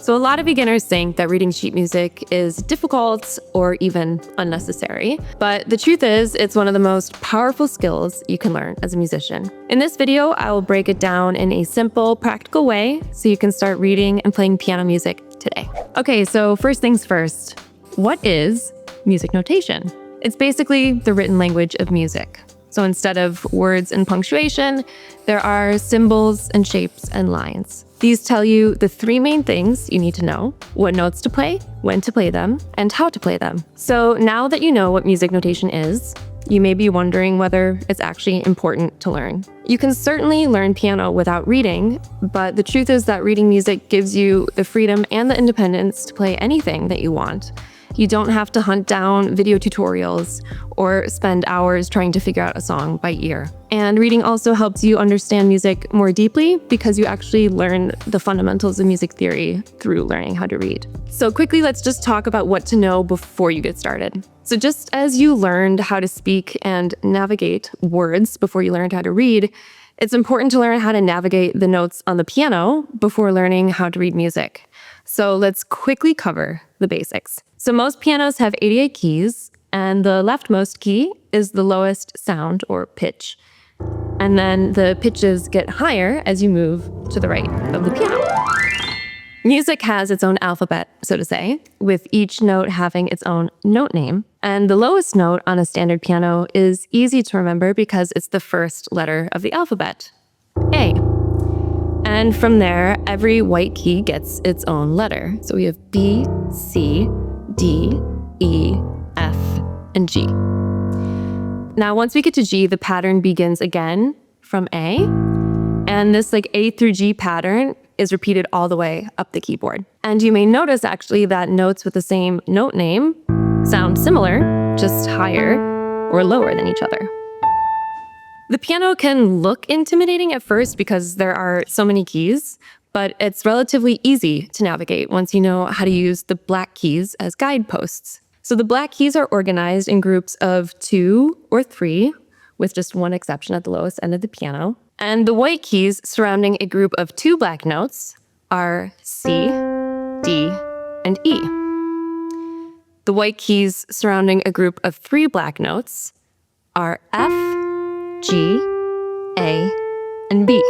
So a lot of beginners think that reading sheet music is difficult or even unnecessary. But the truth is, it's one of the most powerful skills you can learn as a musician. In this video, I will break it down in a simple, practical way so you can start reading and playing piano music today. Okay, so first things first, what is music notation? It's basically the written language of music. So instead of words and punctuation, there are symbols and shapes and lines. These tell you the three main things you need to know: what notes to play, when to play them, and how to play them. So now that you know what music notation is, you may be wondering whether it's actually important to learn. You can certainly learn piano without reading, but the truth is that reading music gives you the freedom and the independence to play anything that you want. You don't have to hunt down video tutorials or spend hours trying to figure out a song by ear. And reading also helps you understand music more deeply because you actually learn the fundamentals of music theory through learning how to read. So quickly, let's just talk about what to know before you get started. So just as you learned how to speak and navigate words before you learned how to read, it's important to learn how to navigate the notes on the piano before learning how to read music. So let's quickly cover the basics. So most pianos have 88 keys, and the leftmost key is the lowest sound or pitch. And then the pitches get higher as you move to the right of the piano. Music has its own alphabet, so to say, with each note having its own note name. And the lowest note on a standard piano is easy to remember because it's the first letter of the alphabet, A. And from there, every white key gets its own letter. So we have B, C, D, E, F, and G. Now, once we get to G, the pattern begins again from A. And this A through G pattern is repeated all the way up the keyboard. And you may notice actually that notes with the same note name sound similar, just higher or lower than each other. The piano can look intimidating at first because there are so many keys, but it's relatively easy to navigate once you know how to use the black keys as guideposts. So the black keys are organized in groups of 2 or 3, with just one exception at the lowest end of the piano. And the white keys surrounding a group of 2 black notes are C, D, and E. The white keys surrounding a group of 3 black notes are F, G, A, and B.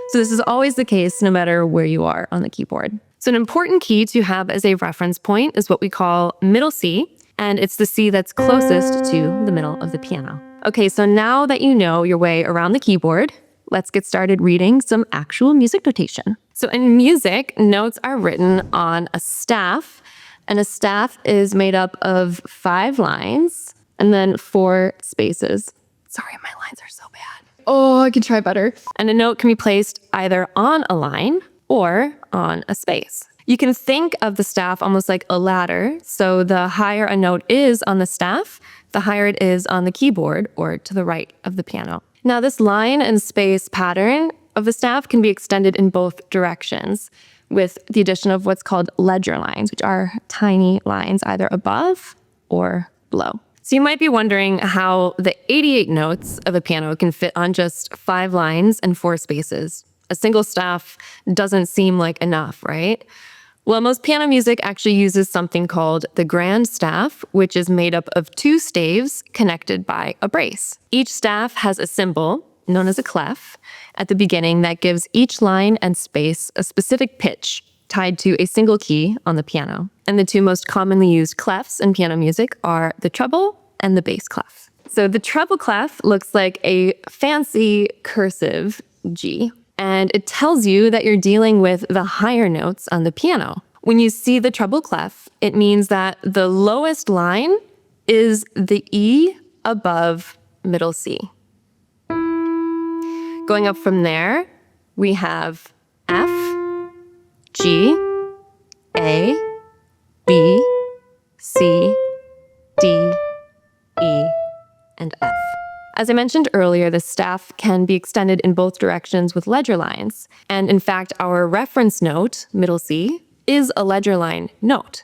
So this is always the case no matter where you are on the keyboard. So an important key to have as a reference point is what we call middle C, and it's the C that's closest to the middle of the piano. Okay, so now that you know your way around the keyboard, let's get started reading some actual music notation. So in music, notes are written on a staff, and a staff is made up of 5 lines and then 4 spaces. Sorry, my lines are so bad. Oh, I could try better. And a note can be placed either on a line or on a space. You can think of the staff almost like a ladder. So the higher a note is on the staff, the higher it is on the keyboard or to the right of the piano. Now, this line and space pattern of the staff can be extended in both directions with the addition of what's called ledger lines, which are tiny lines either above or below. So you might be wondering how the 88 notes of a piano can fit on just 5 lines and 4 spaces. A single staff doesn't seem like enough, right? Well, most piano music actually uses something called the grand staff, which is made up of 2 staves connected by a brace. Each staff has a symbol, known as a clef, at the beginning that gives each line and space a specific pitch tied to a single key on the piano. And the 2 most commonly used clefs in piano music are the treble and the bass clef. So the treble clef looks like a fancy cursive G, and it tells you that you're dealing with the higher notes on the piano. When you see the treble clef, it means that the lowest line is the E above middle C. Going up from there, we have F, G, A, B, C, D, E, and F. As I mentioned earlier, the staff can be extended in both directions with ledger lines. And in fact, our reference note, middle C, is a ledger line note.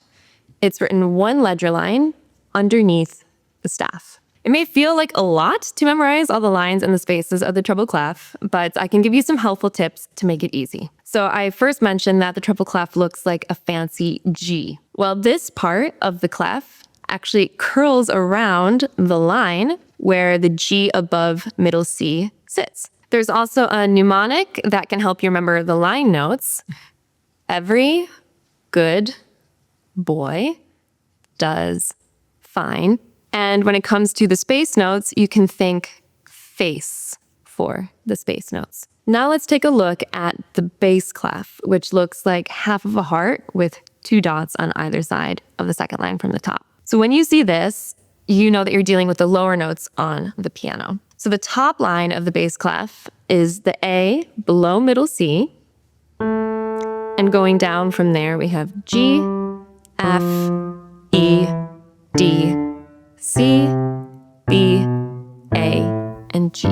It's written 1 ledger line underneath the staff. It may feel like a lot to memorize all the lines and the spaces of the treble clef, but I can give you some helpful tips to make it easy. So I first mentioned that the treble clef looks like a fancy G. Well, this part of the clef actually curls around the line where the G above middle C sits. There's also a mnemonic that can help you remember the line notes. Every good boy does fine. And when it comes to the space notes, you can think face for the space notes. Now let's take a look at the bass clef, which looks like half of a heart with 2 dots on either side of the second line from the top. So when you see this, you know that you're dealing with the lower notes on the piano. So the top line of the bass clef is the A below middle C. And going down from there, we have G, F, E, D, C, B, A, and G.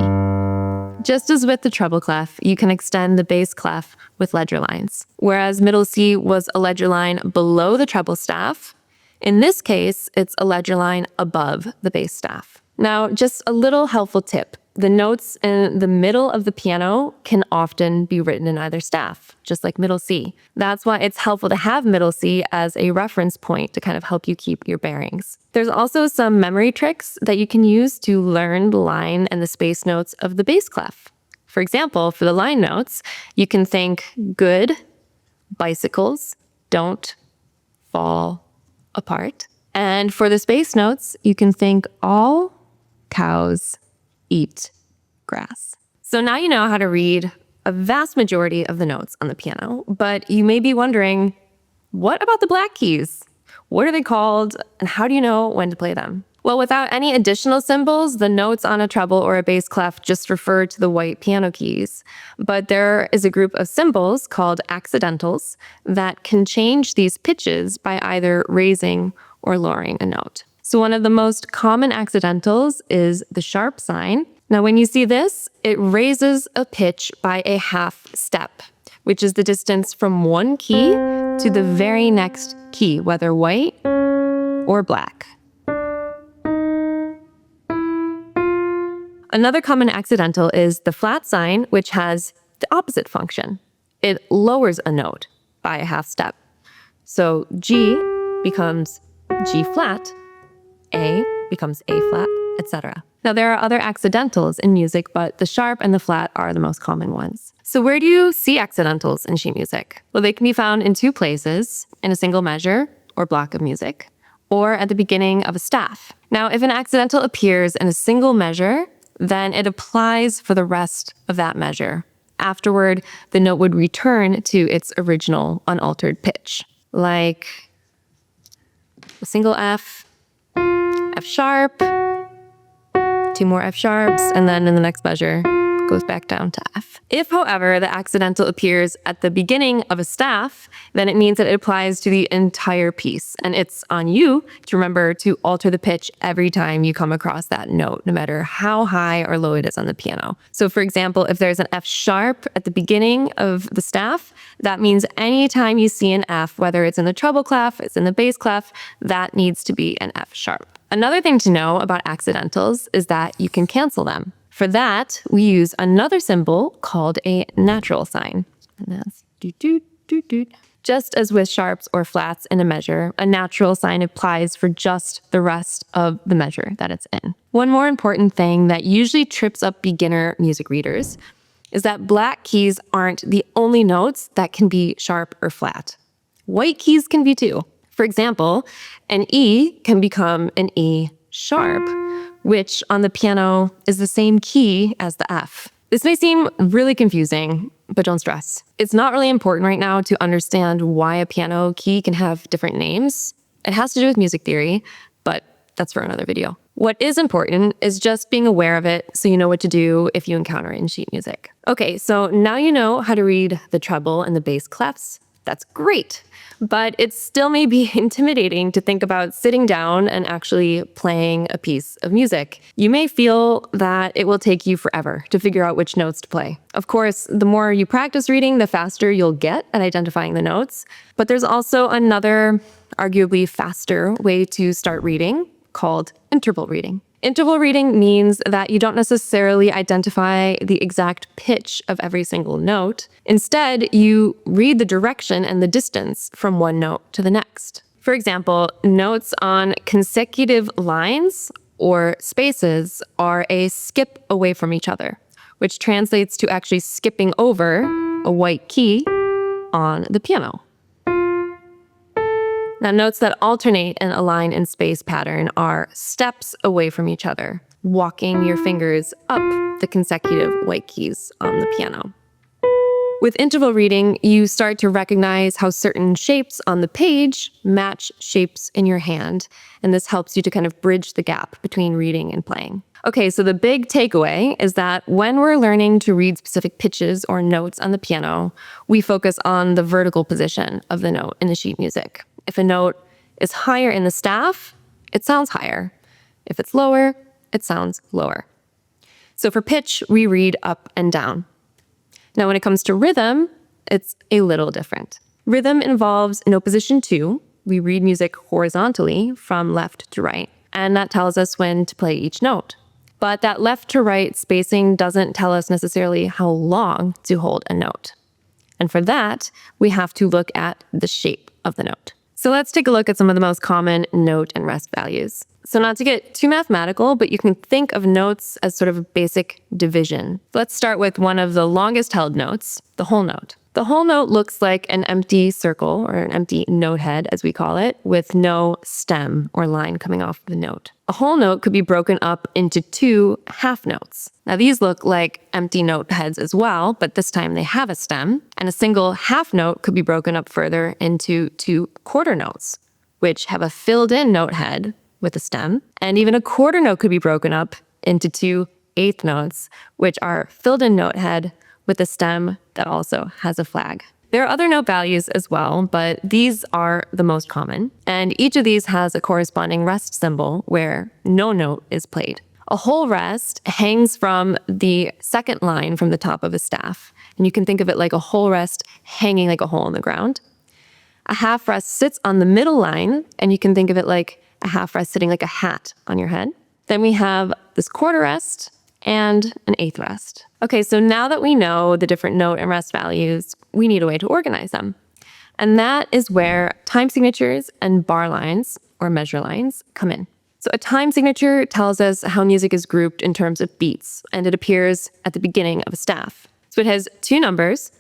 Just as with the treble clef, you can extend the bass clef with ledger lines. Whereas middle C was a ledger line below the treble staff, in this case, it's a ledger line above the bass staff. Now, just a little helpful tip. The notes in the middle of the piano can often be written in either staff, just like middle C. That's why it's helpful to have middle C as a reference point to kind of help you keep your bearings. There's also some memory tricks that you can use to learn the line and the space notes of the bass clef. For example, for the line notes, you can think good bicycles don't fall apart. And for the space notes, you can think all cows eat grass. So now you know how to read a vast majority of the notes on the piano, but you may be wondering, what about the black keys? What are they called, and how do you know when to play them? Well, without any additional symbols, the notes on a treble or a bass clef just refer to the white piano keys. But there is a group of symbols called accidentals that can change these pitches by either raising or lowering a note. So one of the most common accidentals is the sharp sign. Now, when you see this, it raises a pitch by a half step, which is the distance from one key to the very next key, whether white or black. Another common accidental is the flat sign, which has the opposite function. It lowers a note by a half step. So G becomes G flat, A becomes A flat, etc. Now, there are other accidentals in music, but the sharp and the flat are the most common ones. So where do you see accidentals in sheet music? Well, they can be found in 2 places, in a single measure or block of music, or at the beginning of a staff. Now, if an accidental appears in a single measure, then it applies for the rest of that measure. Afterward, the note would return to its original unaltered pitch, like a single F, F sharp, 2 more F sharps, and then in the next measure, goes back down to F. If, however, the accidental appears at the beginning of a staff, then it means that it applies to the entire piece, and it's on you to remember to alter the pitch every time you come across that note, no matter how high or low it is on the piano. So for example, if there's an F sharp at the beginning of the staff, that means anytime you see an F, whether it's in the treble clef, it's in the bass clef, that needs to be an F sharp. Another thing to know about accidentals is that you can cancel them. For that, we use another symbol called a natural sign. And that's doot, doot, doot, doot. Just as with sharps or flats in a measure, a natural sign applies for just the rest of the measure that it's in. One more important thing that usually trips up beginner music readers is that black keys aren't the only notes that can be sharp or flat. White keys can be too. For example, an E can become an E sharp, which on the piano is the same key as the F. This may seem really confusing, but don't stress. It's not really important right now to understand why a piano key can have different names. It has to do with music theory, but that's for another video. What is important is just being aware of it so you know what to do if you encounter it in sheet music. Okay, so now you know how to read the treble and the bass clefs. That's great. But it still may be intimidating to think about sitting down and actually playing a piece of music. You may feel that it will take you forever to figure out which notes to play. Of course, the more you practice reading, the faster you'll get at identifying the notes. But there's also another, arguably faster way to start reading called interval reading. Interval reading means that you don't necessarily identify the exact pitch of every single note. Instead, you read the direction and the distance from one note to the next. For example, notes on consecutive lines or spaces are a skip away from each other, which translates to actually skipping over a white key on the piano. Now, notes that alternate in a line and space pattern are steps away from each other, walking your fingers up the consecutive white keys on the piano. With interval reading, you start to recognize how certain shapes on the page match shapes in your hand, and this helps you to kind of bridge the gap between reading and playing. Okay, so the big takeaway is that when we're learning to read specific pitches or notes on the piano, we focus on the vertical position of the note in the sheet music. If a note is higher in the staff, it sounds higher. If it's lower, it sounds lower. So for pitch, we read up and down. Now, when it comes to rhythm, it's a little different. Rhythm involves note position 2. We read music horizontally from left to right, and that tells us when to play each note. But that left to right spacing doesn't tell us necessarily how long to hold a note. And for that, we have to look at the shape of the note. So let's take a look at some of the most common note and rest values. So not to get too mathematical, but you can think of notes as sort of a basic division. Let's start with one of the longest held notes, the whole note. The whole note looks like an empty circle, or an empty note head, as we call it, with no stem or line coming off the note. A whole note could be broken up into 2 half notes. Now these look like empty note heads as well, but this time they have a stem. And a single half note could be broken up further into 2 quarter notes, which have a filled in note head with a stem. And even a quarter note could be broken up into 2 eighth notes, which are filled in note head with a stem that also has a flag. There are other note values as well, but these are the most common. And each of these has a corresponding rest symbol where no note is played. A whole rest hangs from the second line from the top of a staff. And you can think of it like a whole rest hanging like a hole in the ground. A half rest sits on the middle line, and you can think of it like a half rest sitting like a hat on your head. Then we have this quarter rest and an eighth rest. Okay, so now that we know the different note and rest values, we need a way to organize them. And that is where time signatures and bar lines, or measure lines, come in. So a time signature tells us how music is grouped in terms of beats, and it appears at the beginning of a staff. So it has 2 numbers,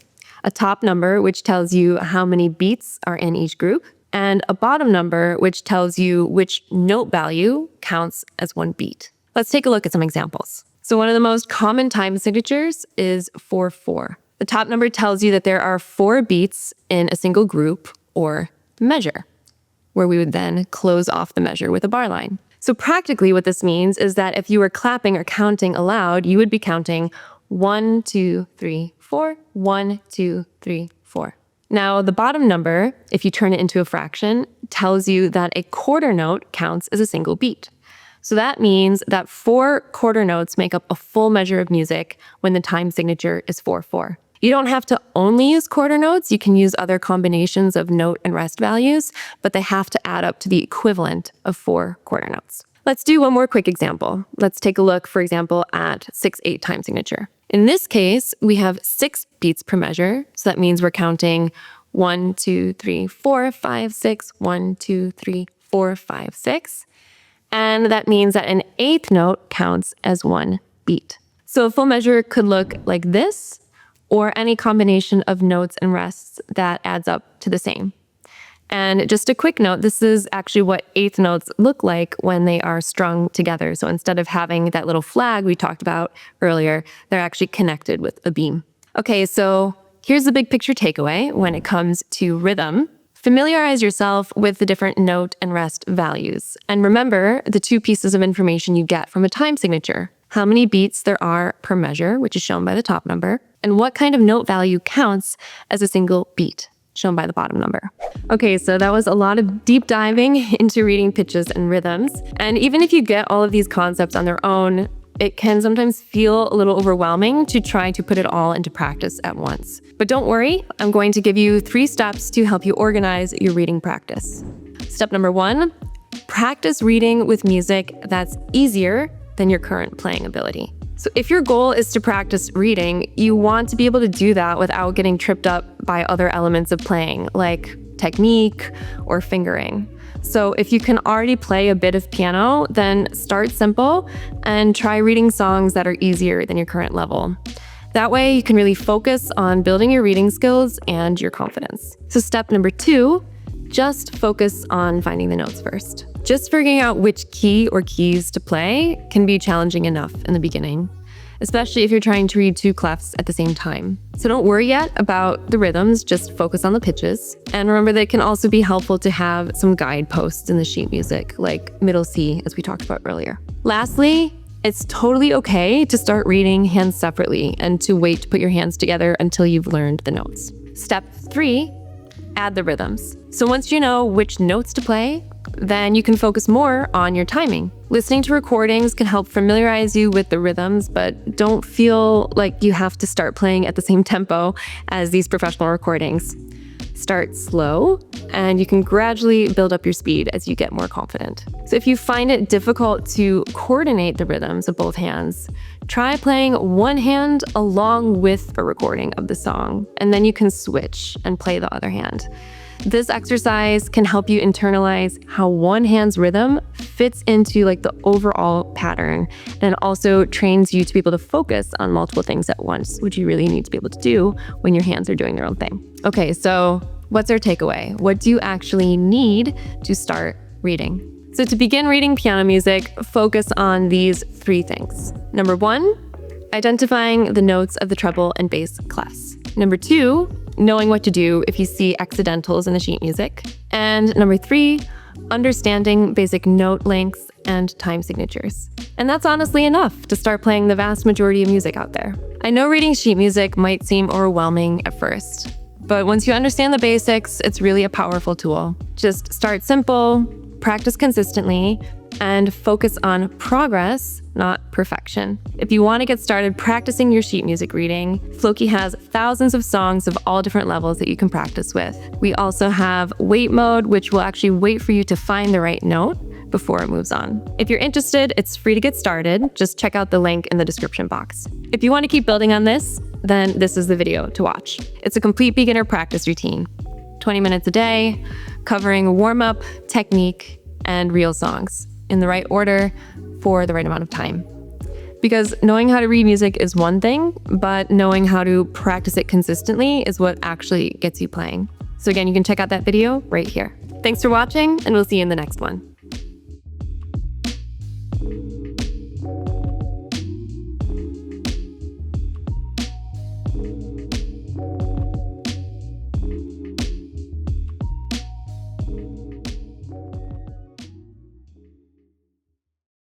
a top number, which tells you how many beats are in each group, and a bottom number, which tells you which note value counts as 1 beat. Let's take a look at some examples. So one of the most common time signatures is 4/4. The top number tells you that there are 4 beats in a single group or measure, where we would then close off the measure with a bar line. So practically what this means is that if you were clapping or counting aloud, you would be counting 1, 2, 3, 4, 1, 2, 3, 4. Now, the bottom number, if you turn it into a fraction, tells you that a quarter note counts as a single beat. So that means that 4 quarter notes make up a full measure of music when the time signature is 4/4. You don't have to only use quarter notes. You can use other combinations of note and rest values, but they have to add up to the equivalent of 4 quarter notes. Let's do one more quick example. Let's take a look, for example, at 6/8 time signature. In this case, we have 6 beats per measure. So that means we're counting 1, 2, 3, 4, 5, 6, 1, 2, 3, 4, 5, 6. And that means that an eighth note counts as 1 beat. So a full measure could look like this, or any combination of notes and rests that adds up to the same. And just a quick note, this is actually what eighth notes look like when they are strung together. So instead of having that little flag we talked about earlier, they're actually connected with a beam. Okay, so here's the big picture takeaway when it comes to rhythm. Familiarize yourself with the different note and rest values. And remember the 2 pieces of information you get from a time signature. How many beats there are per measure, which is shown by the top number, and what kind of note value counts as a single beat, shown by the bottom number. Okay, so that was a lot of deep diving into reading pitches and rhythms. And even if you get all of these concepts on their own, it can sometimes feel a little overwhelming to try to put it all into practice at once. But don't worry, I'm going to give you 3 steps to help you organize your reading practice. Step number 1, practice reading with music that's easier than your current playing ability. So if your goal is to practice reading, you want to be able to do that without getting tripped up by other elements of playing, like technique or fingering. So if you can already play a bit of piano, then start simple and try reading songs that are easier than your current level. That way you can really focus on building your reading skills and your confidence. So step number 2, just focus on finding the notes first. Just figuring out which key or keys to play can be challenging enough in the beginning, especially if you're trying to read 2 clefs at the same time. So don't worry yet about the rhythms, just focus on the pitches. And remember that it can also be helpful to have some guideposts in the sheet music, like middle C, as we talked about earlier. Lastly, it's totally okay to start reading hands separately and to wait to put your hands together until you've learned the notes. Step 3, add the rhythms. So once you know which notes to play, then you can focus more on your timing. Listening to recordings can help familiarize you with the rhythms, but don't feel like you have to start playing at the same tempo as these professional recordings. Start slow, and you can gradually build up your speed as you get more confident. So if you find it difficult to coordinate the rhythms of both hands, try playing one hand along with a recording of the song, and then you can switch and play the other hand. This exercise can help you internalize how one hand's rhythm fits into the overall pattern, and it also trains you to be able to focus on multiple things at once, which you really need to be able to do when your hands are doing their own thing. Okay, so what's our takeaway? What do you actually need to start reading? So to begin reading piano music, focus on these 3 things. Number 1, identifying the notes of the treble and bass clefs. Number 2, knowing what to do if you see accidentals in the sheet music. And number 3, understanding basic note lengths and time signatures. And that's honestly enough to start playing the vast majority of music out there. I know reading sheet music might seem overwhelming at first, but once you understand the basics, it's really a powerful tool. Just start simple, practice consistently, and focus on progress, not perfection. If you want to get started practicing your sheet music reading, Flowkey has thousands of songs of all different levels that you can practice with. We also have wait mode, which will actually wait for you to find the right note before it moves on. If you're interested, it's free to get started. Just check out the link in the description box. If you want to keep building on this, then this is the video to watch. It's a complete beginner practice routine. 20 minutes a day, covering warm-up, technique, and real songs in the right order for the right amount of time. Because knowing how to read music is one thing, but knowing how to practice it consistently is what actually gets you playing. So again, you can check out that video right here. Thanks for watching, and we'll see you in the next one.